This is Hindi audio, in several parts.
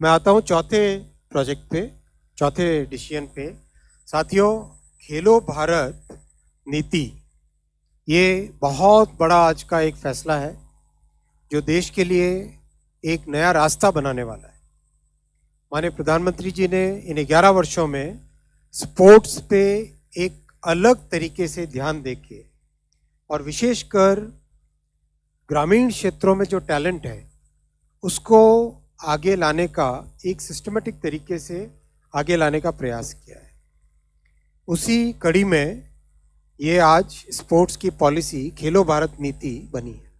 मैं आता हूँ चौथे प्रोजेक्ट पे, चौथे डिसीजन पे। साथियों, खेलो भारत नीति ये बहुत बड़ा आज का एक फैसला है जो देश के लिए एक नया रास्ता बनाने वाला है। माननीय प्रधानमंत्री जी ने इन 11 वर्षों में स्पोर्ट्स पे एक अलग तरीके से ध्यान देके और विशेषकर ग्रामीण क्षेत्रों में जो टैलेंट है उसको आगे लाने का एक सिस्टमेटिक तरीके से आगे लाने का प्रयास किया है। उसी कड़ी में ये आज स्पोर्ट्स की पॉलिसी खेलो भारत नीति बनी है।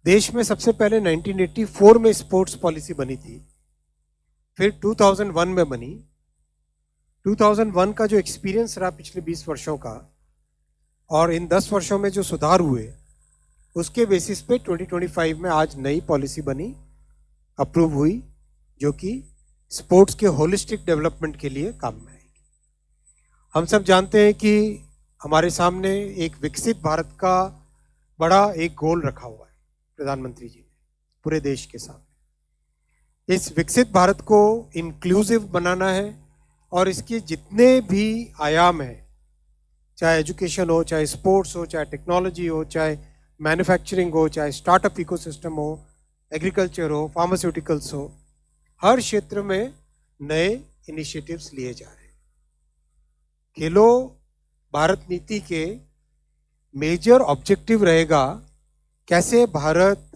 देश में सबसे पहले 1984 में स्पोर्ट्स पॉलिसी बनी थी, फिर 2001 में बनी। 2001 का जो एक्सपीरियंस रहा पिछले 20 वर्षों का और इन 10 वर्षों में जो सुधार हुए उसके बेसिस पे 2025 में आज नई पॉलिसी बनी, अप्रूव हुई, जो कि स्पोर्ट्स के होलिस्टिक डेवलपमेंट के लिए काम में आएगी। हम सब जानते हैं कि हमारे सामने एक विकसित भारत का बड़ा एक गोल रखा हुआ है प्रधानमंत्री जी ने पूरे देश के सामने। इस विकसित भारत को इंक्लूसिव बनाना है और इसके जितने भी आयाम हैं, चाहे एजुकेशन हो, चाहे स्पोर्ट्स हो, चाहे टेक्नोलॉजी हो, चाहे मैन्युफैक्चरिंग हो, चाहे स्टार्टअप इकोसिस्टम हो, एग्रीकल्चर हो, फार्मास्यूटिकल्स हो, हर क्षेत्र में नए इनिशिएटिव्स लिए जा रहे हैं। खेलो भारत नीति के मेजर ऑब्जेक्टिव रहेगा कैसे भारत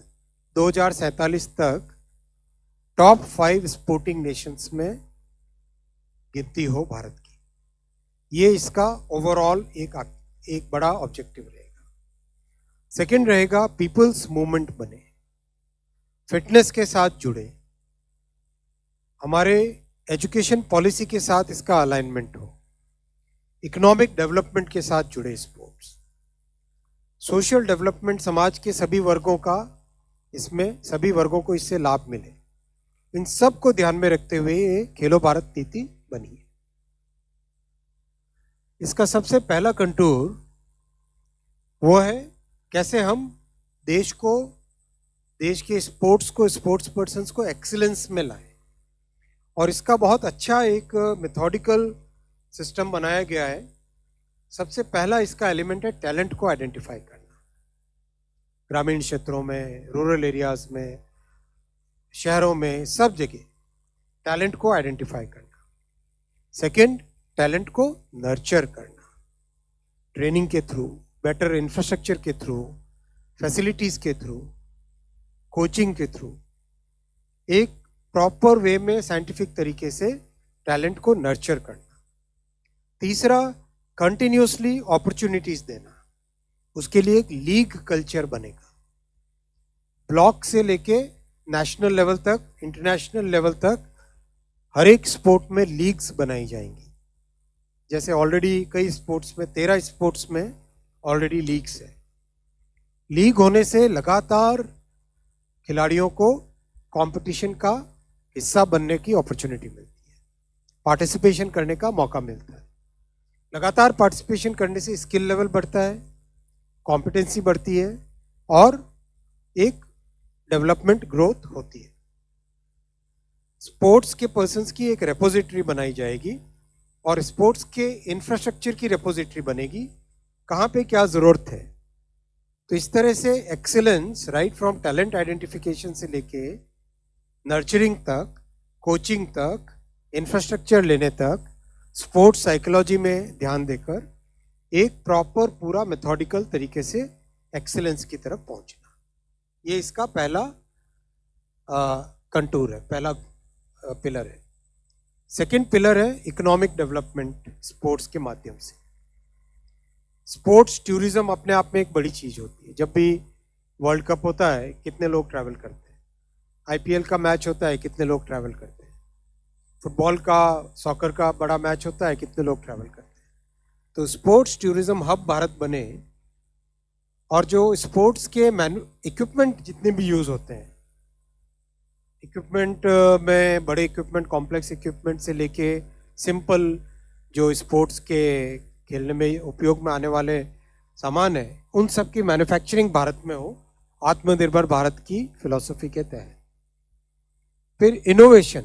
2047 तक टॉप 5 स्पोर्टिंग नेशंस में गिनती हो भारत की। ये इसका ओवरऑल एक बड़ा ऑब्जेक्टिव रहेगा। सेकंड रहेगा पीपल्स मूवमेंट बने, फिटनेस के साथ जुड़े, हमारे एजुकेशन पॉलिसी के साथ इसका अलाइनमेंट हो, इकोनॉमिक डेवलपमेंट के साथ जुड़े स्पोर्ट्स, सोशल डेवलपमेंट, समाज के सभी वर्गों का इसमें सभी वर्गों को इससे लाभ मिले, इन सब को ध्यान में रखते हुए ये खेलो भारत नीति बनी है। इसका सबसे पहला कंटूर वो है कैसे हम देश के स्पोर्ट्स को, स्पोर्ट्स पर्सन्स को एक्सीलेंस में लाएं। और इसका बहुत अच्छा एक मेथोडिकल सिस्टम बनाया गया है। सबसे पहला इसका एलिमेंट है टैलेंट को आइडेंटिफाई करना, ग्रामीण क्षेत्रों में, रूरल एरियाज में, शहरों में, सब जगह टैलेंट को आइडेंटिफाई करना। सेकंड, टैलेंट को नर्चर करना, ट्रेनिंग के थ्रू, बेटर इंफ्रास्ट्रक्चर के थ्रू, फैसिलिटीज के थ्रू, कोचिंग के थ्रू, एक प्रॉपर वे में साइंटिफिक तरीके से टैलेंट को नर्चर करना। तीसरा, कंटिन्यूसली अपॉर्चुनिटीज देना, उसके लिए एक लीग कल्चर बनेगा। ब्लॉक से लेके नेशनल लेवल तक, इंटरनेशनल लेवल तक हर एक स्पोर्ट में लीग्स बनाई जाएंगी। जैसे ऑलरेडी कई स्पोर्ट्स में, 13 स्पोर्ट्स में ऑलरेडी लीग्स है। लीग होने से लगातार खिलाड़ियों को कंपटीशन का हिस्सा बनने की अपॉर्चुनिटी मिलती है, पार्टिसिपेशन करने का मौका मिलता है। लगातार पार्टिसिपेशन करने से स्किल लेवल बढ़ता है, कॉम्पिटेंसी बढ़ती है और एक डेवलपमेंट ग्रोथ होती है। स्पोर्ट्स के पर्सन्स की एक रेपोजिटरी बनाई जाएगी और स्पोर्ट्स के इंफ्रास्ट्रक्चर की रेपोजिटरी बनेगी, कहाँ पे क्या जरूरत है। तो इस तरह से excellence right from talent identification से लेके नर्चरिंग तक, कोचिंग तक, इंफ्रास्ट्रक्चर लेने तक, स्पोर्ट्स साइकोलॉजी में ध्यान देकर एक प्रॉपर पूरा मेथोडिकल तरीके से एक्सीलेंस की तरफ पहुंचना, ये इसका पहला कंटूर है, पहला पिलर है। सेकंड पिलर है इकोनॉमिक डेवलपमेंट स्पोर्ट्स के माध्यम से। स्पोर्ट्स टूरिज्म अपने आप में एक बड़ी चीज होती है। जब भी वर्ल्ड कप होता है कितने लोग ट्रैवल करते हैं, आईपीएल का मैच होता है कितने लोग ट्रैवल करते हैं, फुटबॉल का, सॉकर का बड़ा मैच होता है कितने लोग ट्रैवल करते हैं। तो स्पोर्ट्स टूरिज्म हब भारत बने और जो स्पोर्ट्स के इक्विपमेंट जितने भी यूज होते हैं, इक्विपमेंट में बड़े इक्विपमेंट, कॉम्प्लेक्स इक्विपमेंट से लेके सिंपल जो स्पोर्ट्स के खेलने में उपयोग में आने वाले सामान है, उन सब की मैन्युफैक्चरिंग भारत में हो, आत्मनिर्भर भारत की फिलॉसफी के तहत। फिर इनोवेशन,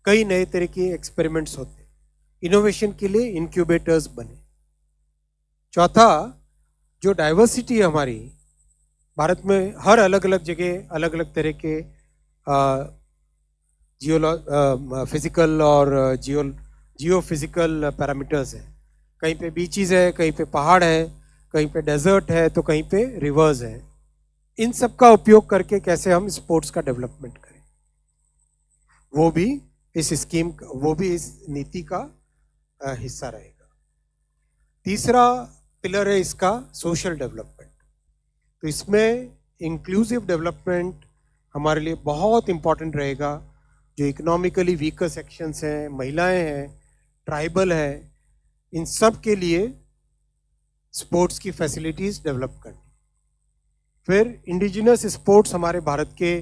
कई नए तरह के एक्सपेरिमेंट्स होते हैं, इनोवेशन के लिए इंक्यूबेटर्स बने। चौथा, जो डाइवर्सिटी है हमारी भारत में, हर अलग अलग जगह अलग अलग तरह के फिजिकल और जियो फिजिकल पैरामीटर्स हैं। कहीं पे बीचेस है, कहीं पे पहाड़ है, कहीं पे डेजर्ट है, तो कहीं पे रिवर्स है। इन सब का उपयोग करके कैसे हम स्पोर्ट्स का डेवलपमेंट करें, वो भी इस नीति का हिस्सा रहेगा। तीसरा पिलर है इसका सोशल डेवलपमेंट। तो इसमें इंक्लूसिव डेवलपमेंट हमारे लिए बहुत इंपॉर्टेंट रहेगा। जो इकोनॉमिकली वीकर सेक्शंस हैं, महिलाएं हैं, ट्राइबल है, इन सब के लिए स्पोर्ट्स की फैसिलिटीज डेवलप करनी। फिर इंडिजिनस स्पोर्ट्स, हमारे भारत के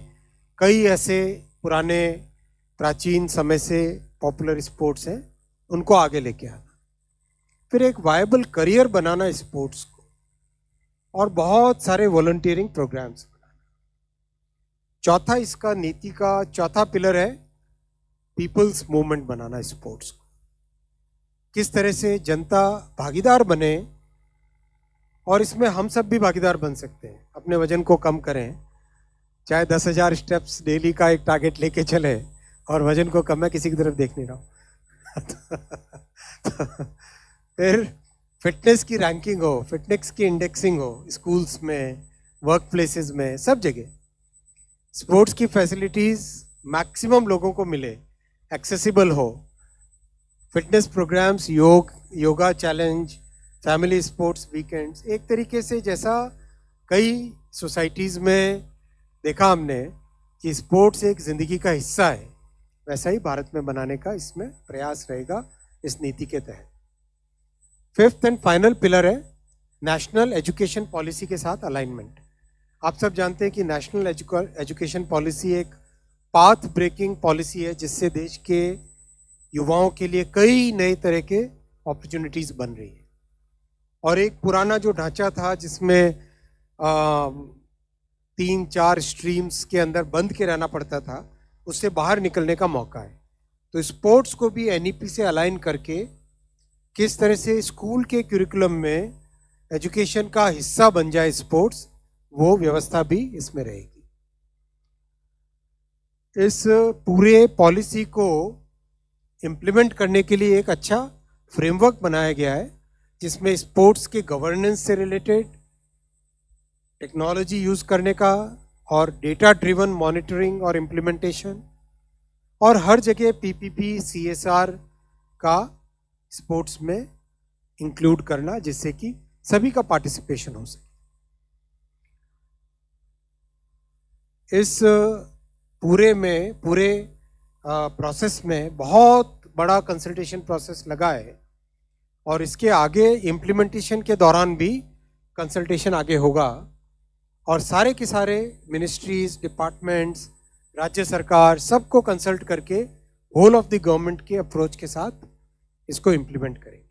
कई ऐसे पुराने प्राचीन समय से पॉपुलर स्पोर्ट्स हैं, उनको आगे लेके आना। फिर एक वायबल करियर बनाना स्पोर्ट्स को, और बहुत सारे वॉलंटियरिंग प्रोग्राम्स बनाना। चौथा, इसका नीति का चौथा पिलर है पीपल्स मूवमेंट बनाना स्पोर्ट्स को। किस तरह से जनता भागीदार बने, और इसमें हम सब भी भागीदार बन सकते हैं। अपने वजन को कम करें, चाहे 10,000 स्टेप्स डेली का एक टारगेट लेके चले, और वजन को कम, मैं किसी की तरफ देख नहीं रहा हूँ। फिर फिटनेस की रैंकिंग हो, फिटनेस की इंडेक्सिंग हो, स्कूल्स में, वर्क प्लेसेस में, सब जगह स्पोर्ट्स की फैसिलिटीज मैक्सिमम लोगों को मिले, एक्सेसिबल हो। Fitness programmes, yoga challenge, family sports weekends, एक तरीके से जैसा कई सोसाइटीज़ में देखा हमने कि स्पोर्ट्स एक ज़िंदगी का हिस्सा है, वैसा ही भारत में बनाने का इसमें प्रयास रहेगा इस नीति के तहत। फिफ्थ एंड फाइनल पिलर है नेशनल एजुकेशन पॉलिसी के साथ अलाइनमेंट। आप सब जानते हैं कि नेशनल एजुकेशन पॉलिसी एक पाथ ब्रेकिंग पॉलिसी है, जिससे देश के युवाओं के लिए कई नए तरह के अपॉर्चुनिटीज़ बन रही है। और एक पुराना जो ढांचा था, जिसमें 3-4 स्ट्रीम्स के अंदर बंद के रहना पड़ता था, उससे बाहर निकलने का मौका है। तो स्पोर्ट्स को भी एनईपी से अलाइन करके किस तरह से स्कूल के करिकुलम में एजुकेशन का हिस्सा बन जाए स्पोर्ट्स, वो व्यवस्था भी इसमें रहेगी। इस पूरे पॉलिसी को इम्प्लीमेंट करने के लिए एक अच्छा फ्रेमवर्क बनाया गया है, जिसमें स्पोर्ट्स के गवर्नेंस से रिलेटेड, टेक्नोलॉजी यूज करने का, और डेटा ड्रिवन मॉनिटरिंग और इम्प्लीमेंटेशन, और हर जगह पीपीपी सीएसआर का स्पोर्ट्स में इंक्लूड करना, जिससे कि सभी का पार्टिसिपेशन हो सके। इस पूरे प्रोसेस में बहुत बड़ा कंसल्टेशन प्रोसेस लगा है, और इसके आगे इम्प्लीमेंटेशन के दौरान भी कंसल्टेशन आगे होगा, और सारे के सारे मिनिस्ट्रीज, डिपार्टमेंट्स, राज्य सरकार, सबको कंसल्ट करके होल ऑफ द गवर्नमेंट के अप्रोच के साथ इसको इम्प्लीमेंट करेंगे।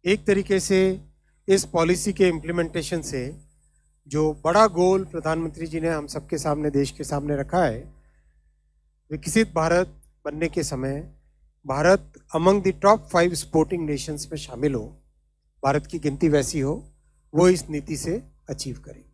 एक तरीके से इस पॉलिसी के इम्प्लीमेंटेशन से जो बड़ा गोल प्रधानमंत्री जी ने हम सबके सामने, देश के सामने रखा है, विकसित भारत बनने के समय Bharat among the top 5 sporting Nations में शामिल हो, भारत की गिनती वैसी हो, वो इस नीति से अचीव करेंगे।